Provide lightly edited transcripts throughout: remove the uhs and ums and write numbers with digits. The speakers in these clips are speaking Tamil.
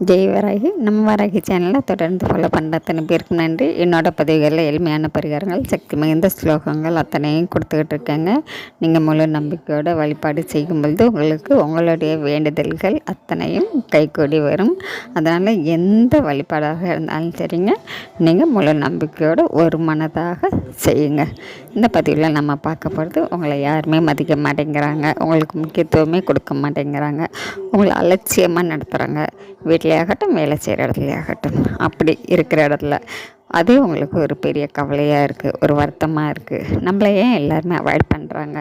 ஜெய் வராகி. நம்ம வராகி சேனலை தொடர்ந்து ஃபாலோ பண்ணுற அத்தனை பேருக்கு நன்றி. என்னோடய பதிவுகளில் எளிமையான பரிகாரங்கள், சக்தி மிகுந்த ஸ்லோகங்கள் அத்தனையும் கொடுத்துக்கிட்டு இருக்கேங்க. நீங்கள் முழு நம்பிக்கையோட வழிபாடு செய்யும்பொழுது உங்களுக்கு உங்களுடைய வேண்டுதல்கள் அத்தனையும் கைகூடி வரும். அதனால் எந்த வழிபாடாக இருந்தாலும் சரிங்க, நீங்கள் முழு நம்பிக்கையோடு ஒரு மனதாக செய்யுங்க. இந்த பதிவில் நம்ம பார்க்க போகிறது, உங்களை யாருமே மதிக்க மாட்டேங்கிறாங்க, உங்களுக்கு முக்கியத்துவமே கொடுக்க மாட்டேங்கிறாங்க, உங்களை அலட்சியமாக நடத்துகிறாங்க, வீட்லேயாகட்டும் வேலை செய்கிற இடத்துலையாகட்டும். அப்படி இருக்கிற இடத்துல அதே உங்களுக்கு ஒரு பெரிய கவலையாக இருக்குது, ஒரு வருத்தமாக இருக்குது. நம்மளை ஏன் எல்லாருமே அவாய்ட் பண்ணுறாங்க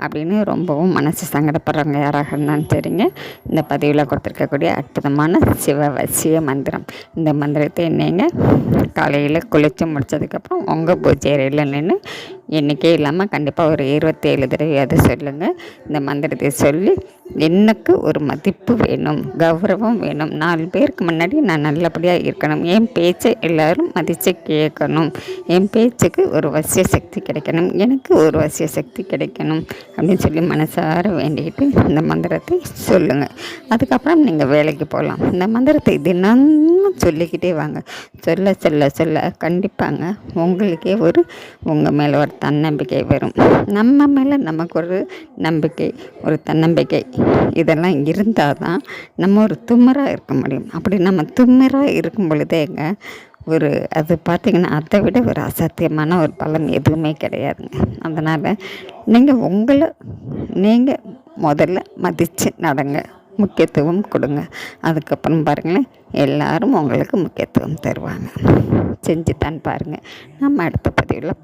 அப்படின்னு ரொம்பவும் மனசு சங்கடப்படுறவங்க யாராக இருந்தாலும் சரிங்க, இந்த பதிவில் கொடுத்துருக்கக்கூடிய அற்புதமான சிவவசிய மந்திரம். இந்த மந்திரத்தை நீங்கள் காலையில் குளித்து முடித்ததுக்கப்புறம் உங்கள் பூஜை அறையில் நின்று என்றைக்கே இல்லாமல் கண்டிப்பாக ஒரு 27 தடவை அதை சொல்லுங்கள். இந்த மந்திரத்தை சொல்லி, எனக்கு ஒரு மதிப்பு வேணும், கௌரவம் வேணும், 4 பேருக்கு முன்னாடி நான் நல்லபடியாக இருக்கணும், என் பேச்சை எல்லோரும் மதித்து கேட்கணும், என் பேச்சுக்கு ஒரு வசிய சக்தி கிடைக்கணும், எனக்கு ஒரு வசிய சக்தி கிடைக்கணும் அப்படின்னு சொல்லி மனசார வேண்டிக்கிட்டு இந்த மந்திரத்தை சொல்லுங்கள். அதுக்கப்புறம் நீங்கள் வேலைக்கு போகலாம். இந்த மந்திரத்தை தினமும் சொல்லிக்கிட்டே வாங்க. சொல்ல சொல்ல சொல்ல கண்டிப்பாங்க உங்களுக்கே உங்கள் மேலே ஒரு தன்னம்பிக்கை வரும். நம்ம மேலே நமக்கு ஒரு நம்பிக்கை, ஒரு தன்னம்பிக்கை இதெல்லாம் இருந்தால் தான் நம்ம ஒரு திமிராக இருக்க முடியும். அப்படி நம்ம திமிராக இருக்கும் பொழுதேங்க அது பார்த்திங்கன்னா அதை விட ஒரு அசாத்தியமான ஒரு பலன் எதுவுமே கிடையாதுங்க. அதனால் நீங்கள் முதல்ல மதித்து நடங்க, முக்கியத்துவம் கொடுங்க. அதுக்கப்புறம் பாருங்களேன், எல்லாரும் உங்களுக்கு முக்கியத்துவம் தருவாங்க. செஞ்சுத்தான் பாருங்கள். நம்ம அடுத்த பதிவில்